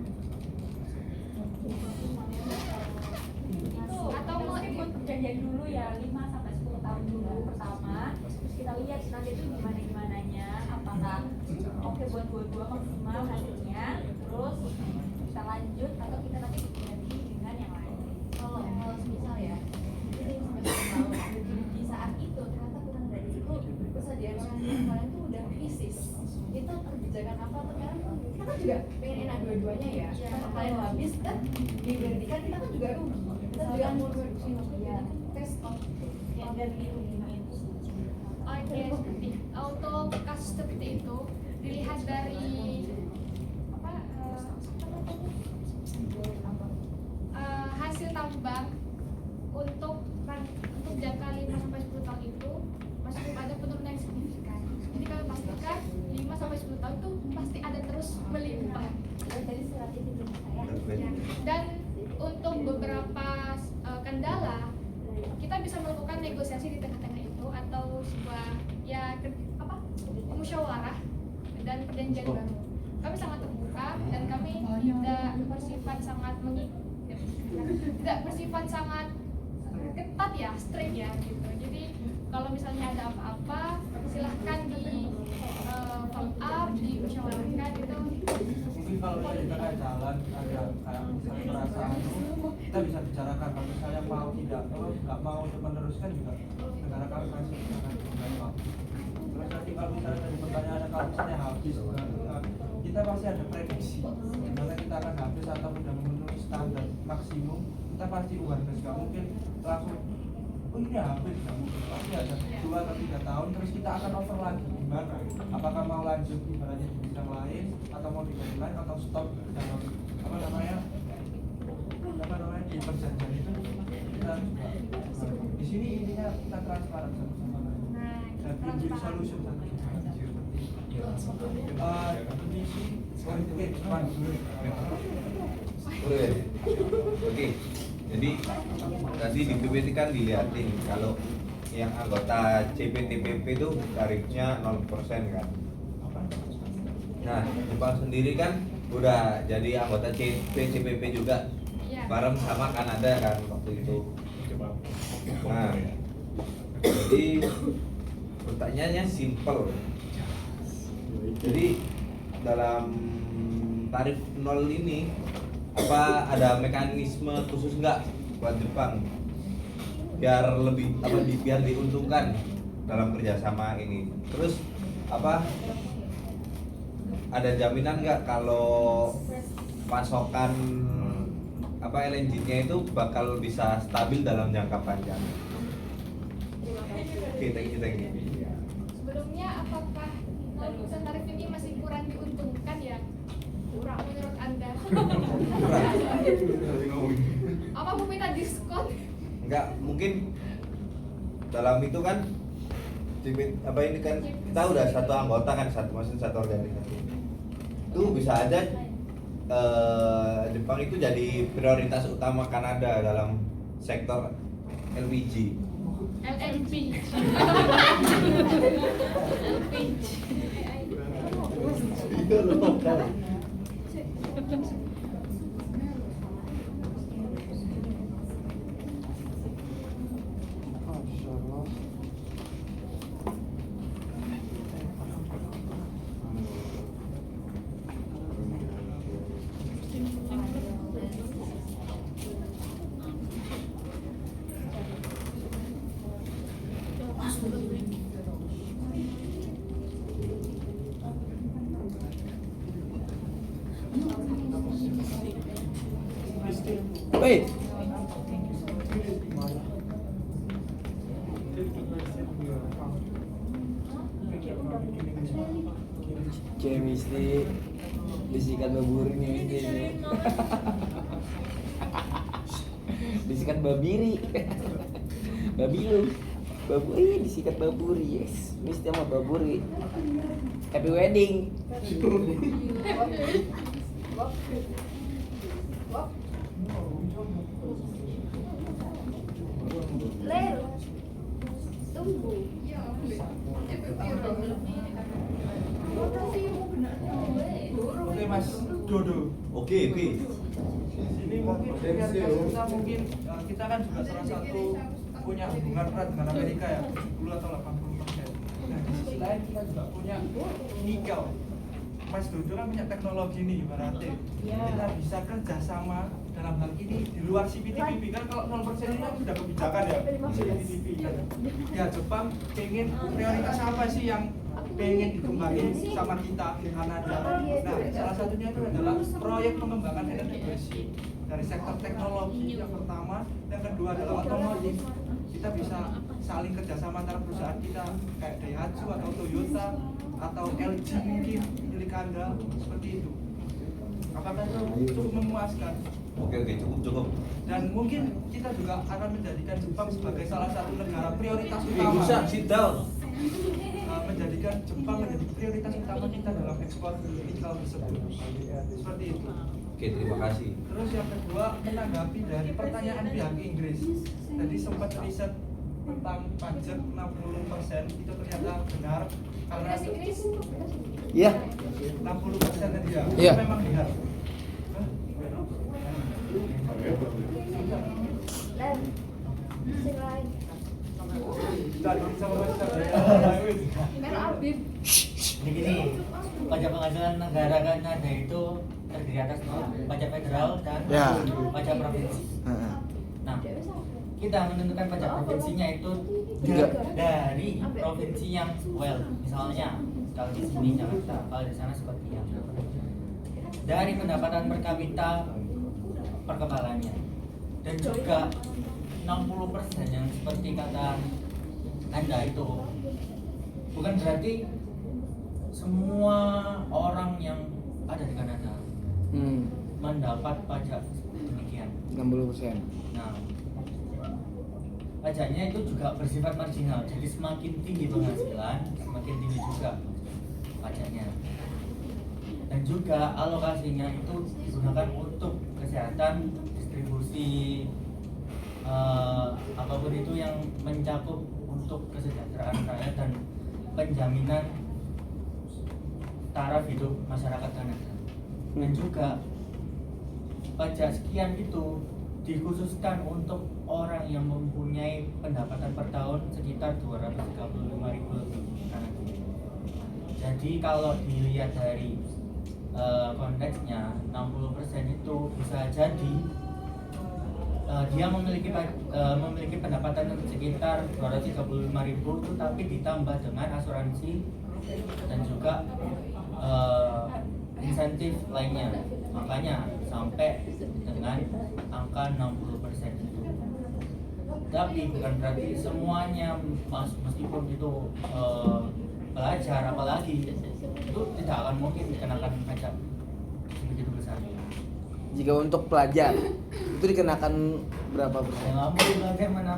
Atau mungkin buat perjanjian dulu ya 5-10 tahun dulu pertama, terus kita lihat nanti itu gimana-gimananya, apakah oke buat dua-dua maksimal hasilnya, terus kita lanjut atau kita nanti ganti dengan yang lain. Kalau misal ya, jadi di saat itu ternyata kurang dari itu persediaan kalian tuh udah krisis. Itu kebijakan apa? Ternyata kita kan juga pengen enak dua-duanya ya. Kalau kalian habis kan diberhentikan, kita kan juga rugi. Kita juga mau produksi ya tes yang dari itu. Oke, untuk kasus seperti itu dilihat dari hasil tambang untuk jangka 5-10 tahun itu masih belum ada penurunan yang signifikan. Jadi kami pastikan 5-10 tahun itu pasti ada terus melimpah. Jadi surat itu saya. Ya. Dan untuk beberapa kendala kita bisa melakukan negosiasi di tengah-tengah itu atau sebuah musyawarah dan perjanjian baru. Kami sangat terbuka dan kami tidak bersifat sangat ketat ya, strict ya gitu. Jadi kalau misalnya ada apa-apa silahkan di follow up, dimusyawarahkan gitu. Mungkin kalau kita kayak jalan ada kayak misalnya perasaan kita bisa bicarakan. Kalau misalnya mau nggak mau untuk meneruskan juga negara kami masih akan. Terus nanti kalau misalnya tadi pertanyaannya kalau misalnya habis, kita pasti ada prediksi dimana kita akan habis atau sudah memenuhi standar maksimum. Kita pasti awareness, nggak mungkin langsung ini habis, nggak mungkin. Pasti ada 2 atau 3 tahun terus kita akan over lagi. Gimana? Apakah mau lanjut ibaratnya di bidang lain atau mau diganti lain atau stop dalam di perjanjian itu kita juga di sini intinya kita transparan sama-sama dan bikin solution satu Oke, jadi tadi di PPT kan dilihatin kalau yang anggota CPTPP itu tarifnya 0% kan. Nah, Jepang sendiri kan udah jadi anggota CPTPP juga bareng sama Kanada kan waktu itu. Nah, jadi pertanyaannya simple. Jadi dalam tarif 0 ini apa ada mekanisme khusus nggak buat Jepang biar lebih biar diuntungkan dalam kerjasama ini? Terus ada jaminan nggak kalau pasokan LNG-nya itu bakal bisa stabil dalam jangka panjang? Oke, thank you. Sebelumnya apakah 0% tarif ini masih kurang diuntungkan ya? Kurang menurut Anda? Apa mau minta diskon? Enggak, mungkin dalam itu kan ini kan kita udah satu anggota kan, satu organisasi. Itu bisa aja Jepang itu jadi prioritas utama Kanada dalam sektor LPG. LNG. Wait. Chemistry disikat baburi nih. Disikat babiri. Babilu. Baburi disikat baburi, yes. Mesti sama baburi. Happy wedding. Oke Mas Dodo. Oke. Ini mungkin prioritas kita mungkin kita kan juga salah satu punya hubungan erat dengan Amerika ya 70 atau 80%. Nah di sisi lain kita juga punya nikel. Mas Dodo kan punya teknologi nih ibaratnya. Kita bisa kerjasama dalam hal ini di luar CPTPP kan kalau 0% ini kan sudah kebijakan ya CPTPP kan. Ya Jepang pengen prioritas apa sih yang pengen dikembangin sama kita di Kanada. Nah, salah satunya itu adalah proyek pengembangan energi bersih dari sektor teknologi yang pertama, yang kedua adalah otomotif. Kita bisa saling kerjasama antara perusahaan kita kayak Daihatsu atau Toyota atau LG mungkin milik Anda seperti itu. Apakah itu cukup memuaskan? Oke, cukup. Dan mungkin kita juga akan menjadikan Jepang sebagai salah satu negara prioritas Oke, utama. bisa sit down. Menjadikan Jepang menjadi prioritas utama kita dalam ekspor nikel tersebut. Seperti itu. Oke, terima kasih. Terus yang kedua, menanggapi dari pertanyaan pihak Inggris. Tadi sempat riset tentang pajak 60% itu ternyata benar karena Iya. 60% tadi ya. Iya. Itu memang benar. Jadi gini, pajak penghasilan negara Kanada itu terdiri atas pajak federal dan Ya. pajak provinsi. Heeh. Nah, kita menentukan pajak provinsinya itu Tiga. dari provinsi yang misalnya kalau di sini Jakarta, kalau di sana seperti yang dari pendapatan per kapita per kepalanya, dan juga 60% yang seperti kata Anda itu bukan berarti semua orang yang ada di Kanada mendapat pajak demikian. 60%. Nah, pajaknya itu juga bersifat marginal. Jadi semakin tinggi penghasilan, semakin tinggi juga pajaknya. Dan juga alokasinya itu digunakan untuk kesehatan, distribusi, apapun itu yang mencakup untuk kesejahteraan rakyat dan penjaminan taraf hidup masyarakat Kanada. Dan juga pajak sekian itu dikhususkan untuk orang yang mempunyai pendapatan per tahun sekitar 235.000 lebih. Jadi kalau dilihat dari konteksnya 60% itu bisa jadi dia memiliki pendapatan sekitar 235.000 itu tapi ditambah dengan asuransi dan juga insentif lainnya, makanya sampai dengan angka 60% itu. Tapi bukan berarti semuanya meskipun itu pelajar apalagi itu tidak akan mungkin dikenakan pajak begitu besar. Jika untuk pelajar itu dikenakan berapa persen? Yang nggak mau belajar mana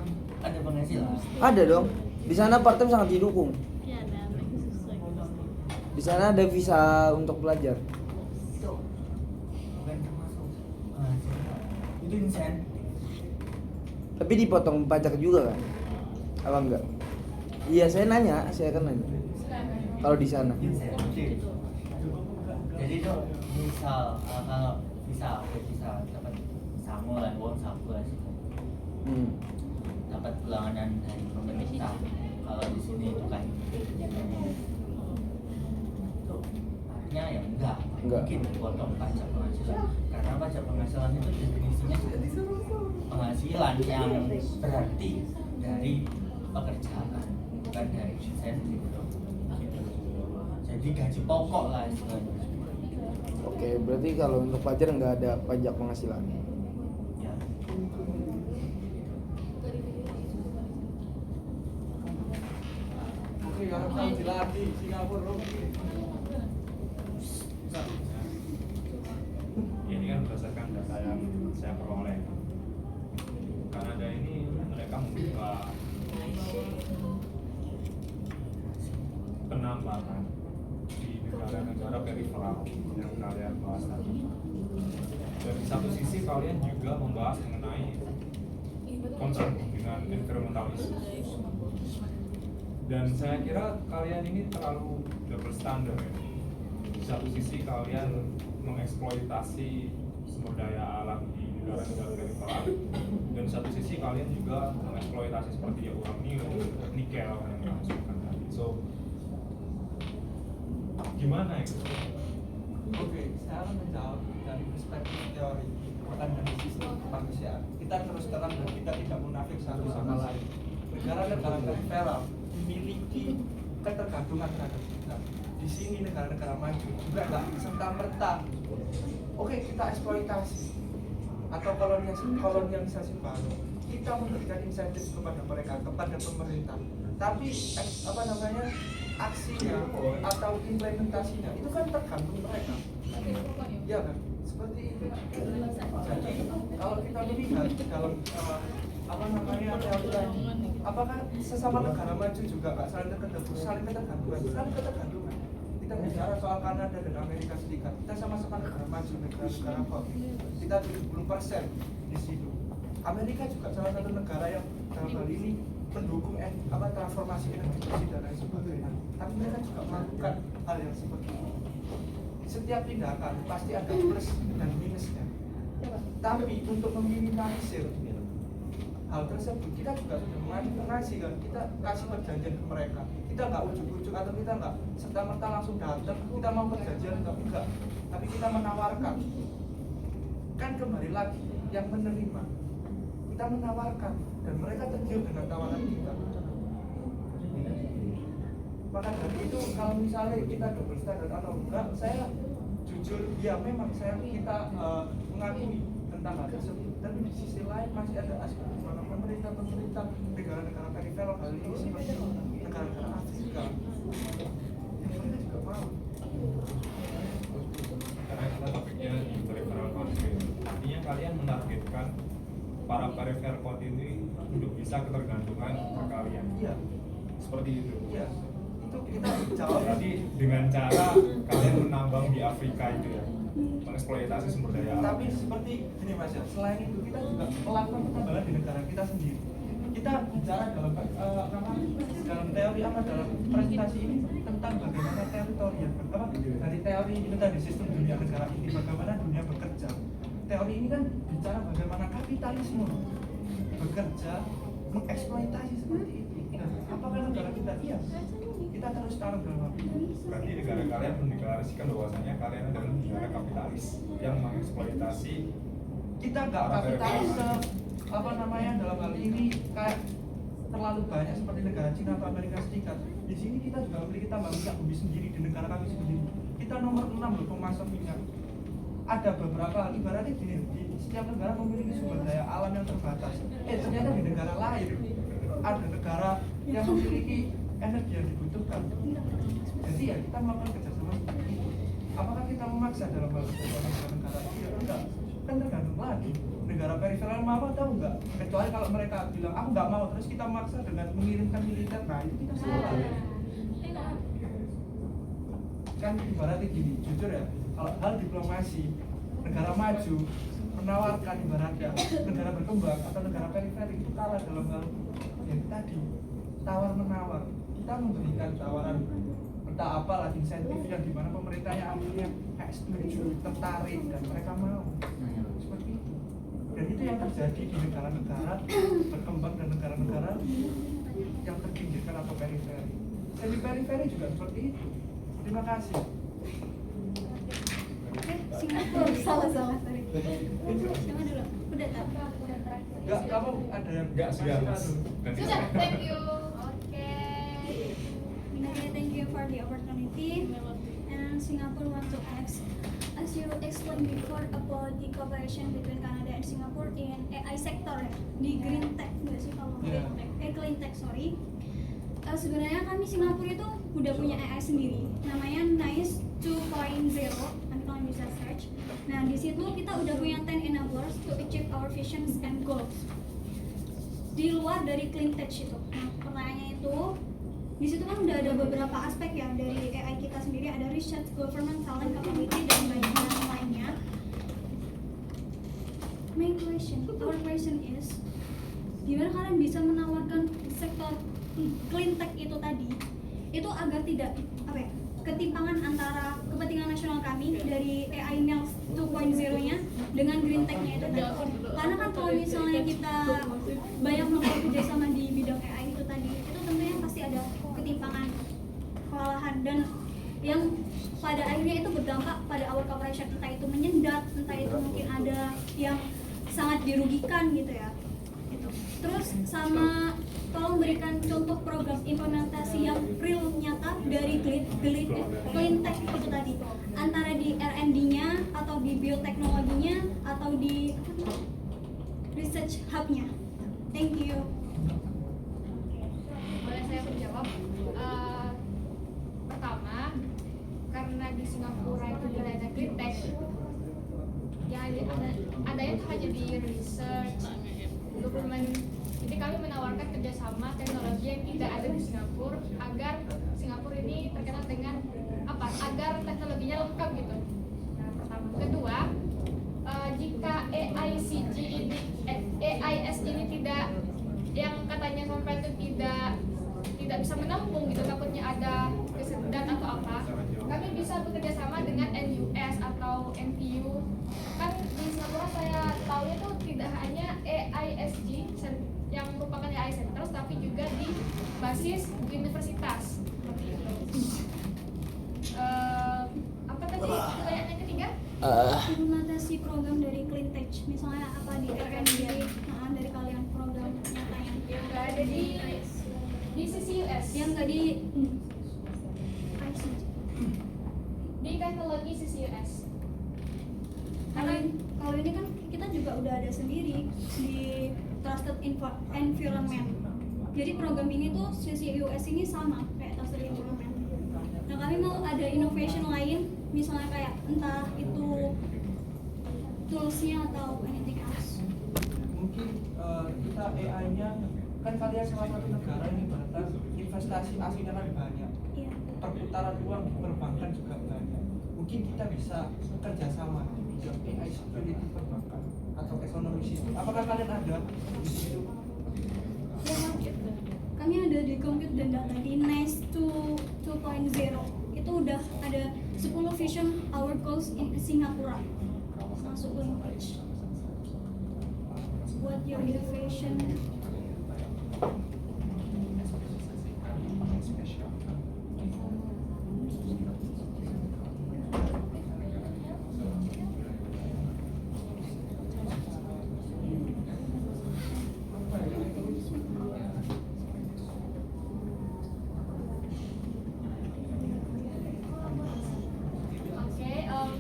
ada penghasilan. Ada dong. Di sana part time sangat didukung. Di sana ada visa untuk pelajar. Itu bukan termasuk penghasilan. Itu insentif. Tapi dipotong pajak juga kan? Apa enggak? Iya, saya akan nanya. Kalau di sana. Insentif. Jadi itu misal kalau bisa dapat samu lah, uang saku lah sih. Dapat pelanganan dari pemerintah. Kalau di sini itu kan artinya ya enggak mungkin dipotong pajak penghasilan, karena pajak penghasilan itu definisinya penghasilan yang berarti dari pekerjaan, bukan dari insentif gitu. Jadi gaji pokok lah istilahnya. Oke, berarti kalau untuk pelajar nggak ada pajak penghasilan. Ya. Oke, kalau saya dilatih Singapura. Ini kan berdasarkan data yang saya peroleh. Kanada ini mereka membuka penambangan di negara-negara periferal yang kalian bahas tadi. Dan di satu sisi kalian juga membahas mengenai concern dengan environmental issues. Dan saya kira kalian ini terlalu double standard ya. Di satu sisi kalian mengeksploitasi sumber daya alam di negara-negara peripheral, dan di satu sisi kalian juga mengeksploitasi seperti ya uranium, nikel yang dihasilkan tadi. So gimana itu? Oke, saya akan menjawab dari perspektif teori dan dari sistem kemanusiaan. Kita terus terang dan kita tidak munafik satu sama lain. Negara-negara peripheral memiliki ketergantungan terhadap kita. Di sini negara-negara maju juga nggak serta merta. Oke, kita eksploitasi atau kolonialisasi baru. Kita memberikan insentif kepada mereka, kepada pemerintah. Tapi aksinya atau implementasinya itu kan tergantung mereka. Ya kan? Seperti itu. Jadi kalau kita melihat dalam teori, apakah sesama negara maju juga nggak saling ketergantungan? Kita bicara soal Kanada dan Amerika Serikat, kita sama-sama negara maju, negara kok. Kita 70% di situ. Amerika juga salah satu negara yang dalam hal ini mendukung transformasi energi bersih dan lain sebagainya. Tapi mereka juga melakukan hal yang seperti ini. Setiap tindakan pasti ada plus dan minusnya. Tapi untuk meminimalisir hal tersebut, kita juga sudah mengantisipasi kan, kita kasih perjanjian ke mereka. Kita nggak ujuk-ujuk atau kita nggak serta-merta langsung datang, kita mau perjanjian enggak. Tapi kita menawarkan. Kan kembali lagi yang menerima. Kita menawarkan dan mereka tergiur dengan tawaran kita. Maka dari itu kalau misalnya kita double standard atau enggak, saya jujur ya memang kita mengakui tentang hal tersebut. Tapi di sisi lain masih ada aspek di mana pemerintah negara-negara peripheral hal ini seperti negara-negara Afrika yang mereka juga mau. Karena kita topiknya di peripheral conflict, artinya kalian menargetkan para peripheral conflict ini untuk bisa ketergantungan ke kalian. Iya. Seperti itu. Iya. Itu kita jawab. Berarti dengan cara kalian menambang di Afrika itu ya, mengeksploitasi sumber daya alam. Tapi seperti ini Mas ya, selain itu kita juga melakukan penambangan di negara kita sendiri. Kita bicara dalam teori dalam presentasi ini tentang bagaimana teritorial dari teori itu tadi sistem dunia negara ini, bagaimana dunia bekerja. Teori ini kan bicara bagaimana kapitalisme bekerja mengeksploitasi seperti itu. Nah, apakah negara kita iya? Kita terus taruh dalam hal ini. Berarti negara kalian mendeklarasikan bahwasanya kalian adalah negara kapitalis yang mengeksploitasi. Kita nggak kapitalis dalam hal ini kayak terlalu banyak seperti negara Cina atau Amerika Serikat. Di sini kita juga memiliki tambang minyak bumi sendiri di negara kami sendiri. Kita nomor 6 loh pemasok minyak. Ada beberapa ibaratnya gini, di setiap negara memiliki sumber daya alam yang terbatas. Ternyata di negara lain ada negara yang memiliki energi yang dibutuhkan. Jadi ya kita melakukan kerjasama seperti itu. Apakah kita memaksa dalam hal negara itu? Enggak. Kan tergantung lagi. Negara peripheral mau atau enggak? Kecuali kalau mereka bilang aku nggak mau, terus kita maksa dengan mengirimkan militer. Nah itu kita salah. Kan ibaratnya gini, jujur ya. Kalau hal diplomasi, negara maju menawarkan ibaratnya negara berkembang atau negara periferi itu kalah dalam hal yang tadi tawar menawar. Kita memberikan tawaran entah apalah insentif yang dimana pemerintahnya ambilnya kayak setuju, tertarik dan mereka mau seperti itu. Dan itu yang terjadi di negara-negara berkembang dan negara-negara yang terpinggirkan atau periferi. Semi periferi juga seperti itu. Terima kasih. Singapura salah sorry. Sama dulu. Udah tak? Enggak, kamu ada yang Enggak, sudah Mas. Sudah, thank you. Oke. Okay, thank you for the opportunity. And Singapore want to ask, as you explained before about the cooperation between Canada and Singapore in AI sector ya, di green tech nggak sih kalau clean tech sorry. Sebenarnya kami Singapura itu udah punya AI sendiri, namanya NICE 2.0. Nanti kalian bisa search. Nah di situ kita udah punya 10 enablers to achieve our visions and goals. Di luar dari clean tech itu. Nah pertanyaannya itu, di situ kan udah ada beberapa aspek ya dari AI kita sendiri, ada research, government, talent, capability dan banyak hal lainnya. Our question is, gimana kalian bisa menawarkan sektor clean tech itu tadi itu agar tidak ketimpangan antara kepentingan nasional kami dari AI Nels 2.0-nya dengan green tech-nya itu tadi. Karena kan kalau misalnya kita banyak melakukan kerjasama di bidang AI itu tadi, itu tentunya pasti ada ketimpangan, kewalahan, dan yang pada akhirnya itu berdampak pada our corporation, entah itu menyendat, entah itu mungkin ada yang sangat dirugikan gitu ya. Terus sama tolong berikan contoh program implementasi yang real nyata dari clean tech itu tadi, antara di R&D-nya atau di bioteknologinya atau di research hub-nya. Thank you. Boleh saya menjawab? Pertama, karena di Singapura itu tidak ada clean tech, yang adanya itu hanya di research, development. Jadi kami menawarkan kerjasama teknologi yang tidak ada di Singapura agar Singapura ini terkenal dengan agar teknologinya lengkap gitu. Nah, pertama. Kedua, jika AIS ini tidak, yang katanya sampai itu tidak bisa menampung gitu, takutnya ada kesedan atau apa, kami bisa bekerja sama dengan NUS atau NTU. Kan di Singapura saya tahu itu tidak hanya AISG yang merupakan AI Center, tapi juga di basis universitas. Apa tadi pertanyaan yang ketiga? Implementasi program dari clean tech, misalnya apa di R&D dari kalian program nyatanya Yang nggak ada di CCUS, yang nggak di di teknologi CCUS. Karena kalau ini kan kita juga udah ada sendiri di Trusted Environment. Jadi program ini tuh CCUS ini sama kayak Trusted Environment. Nah kami mau ada innovation lain, misalnya kayak entah itu toolsnya atau anything else. Mungkin kita AI-nya kan kalian salah satu negara ini berarti investasi asingnya kan banyak. Iya. Perputaran uang di perbankan juga banyak. Mungkin kita bisa kerjasama di bidang AI security perbankan atau ekonomi sistem. Apakah kalian ada di situ? Ya, kami ada di Compute dan Data di NICE 2.0. Itu udah ada 10 vision our goals in Singapura. Masuk language. What your innovation?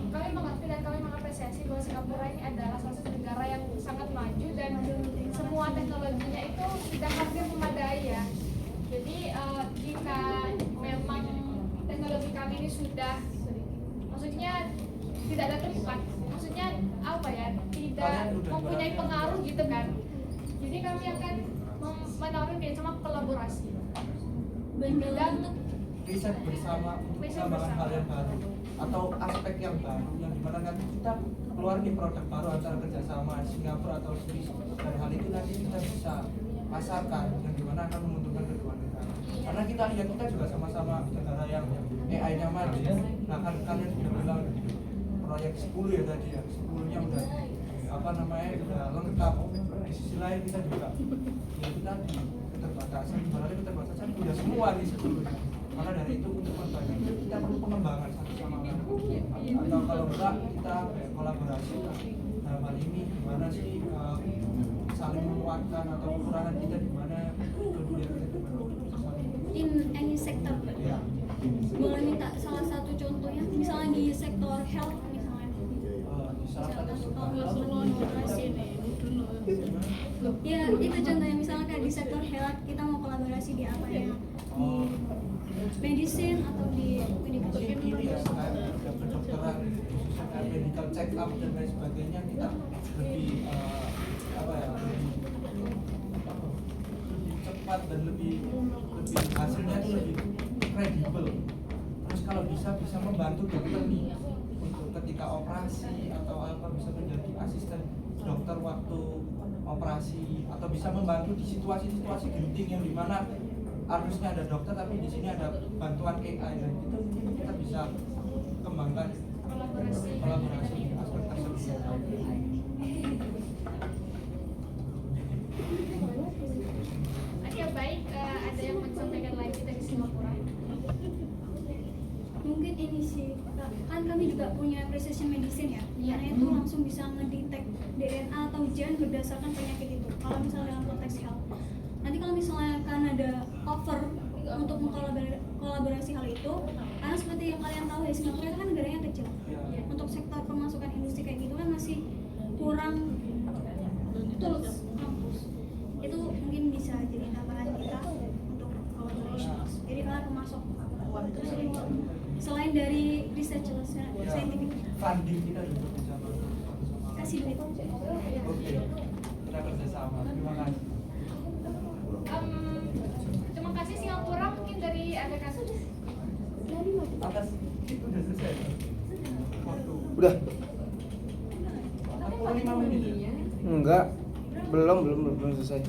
Kami mengerti dan kami mengapresiasi bahwa Singapura ini adalah salah satu negara yang sangat maju dan semua teknologinya itu sudah hampir memadai ya. Jadi jika memang teknologi kami ini sudah, maksudnya tidak ada tempat, maksudnya apa ya, tidak mempunyai pengaruh gitu kan. Jadi kami akan menawarkan kerjasama kolaborasi. Dan riset bersama untuk pengembangan hal yang baru atau aspek yang baru yang dimana nanti kita keluar di produk baru antara kerjasama Singapura atau Swiss, dan hal itu nanti kita bisa pasarkan yang dimana akan menguntungkan kedua negara. Karena kita lihat kita juga sama-sama negara yang AI-nya maju. Nah kan kalian sudah bilang proyek 10 ya tadi ya, 10-nya udah udah lengkap. Di sisi lain kita juga ya itu tadi keterbatasan, keterbatasan udah semua di sebelumnya. Maka dari itu untuk membangun kita perlu pengembangan satu sama lain. Atau kalau enggak kita kolaborasi dalam hal ini gimana sih saling menguatkan atau kekurangan kita di mana kemudian In any sector. ya. Boleh minta salah satu contohnya, misalnya di sektor health misalnya. Salah satu Ya itu contohnya, misalnya kayak di sektor health kita mau kolaborasi di apa ya, di medicine atau di medical ini ya kayak kedokteran, medical check up dan lain sebagainya, kita lebih lebih cepat dan lebih hasilnya itu lebih kredibel. Terus kalau bisa membantu dokter nih untuk ketika operasi atau apa, bisa menjadi asisten dokter waktu operasi atau bisa membantu di situasi-situasi genting yang dimana harusnya ada dokter tapi di sini ada bantuan AI, dan itu kita bisa kembangkan kolaborasi aspek tersebut. Oke, baik, ada yang mau disampaikan lagi dari Singapura? Mungkin ini sih, kan kami juga punya precision medicine ya, karena itu langsung bisa ngedetek DNA atau gen berdasarkan penyakit itu. Kalau misalnya dalam konteks health, nanti kalau misalnya kan ada offer untuk mengkolaborasi hal itu, karena seperti yang kalian tahu ya, Singapura itu kan negaranya kecil. Untuk sektor pemasukan industri kayak gitu kan masih kurang tools kampus. Itu mungkin bisa jadi tambahan kita untuk collaborations. Jadi kalian pemasok. Terus ini selain dari research scientific, Funding kita juga bisa kasih duit. Oke, kita kerjasama. Terima kasih. Terima kasih Singapura, mungkin dari ada kasus. Atas itu udah selesai. Waktu. Udah. 45 menit ya? Enggak. Belum selesai.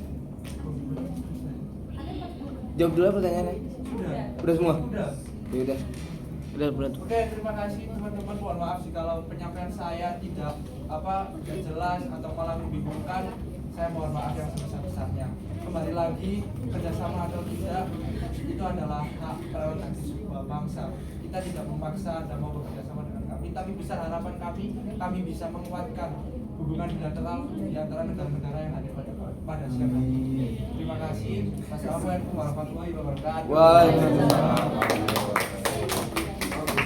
Jawab dulu pertanyaannya. Udah semua? Udah. Ya udah. Udah benar. Oke, terima kasih teman-teman. Mohon maaf sih kalau penyampaian saya tidak jelas atau malah membingungkan. Saya mohon maaf yang sebesar-besarnya. Kembali lagi, kerjasama atau tidak itu adalah hak prerogatif sebuah bangsa. Kita tidak memaksa dan mau bekerja sama dengan kami, tapi besar harapan kami bisa menguatkan hubungan bilateral di antara negara-negara yang ada pada siang hari. Terima kasih. Wassalamualaikum warahmatullahi wabarakatuh. Waalaikumsalam.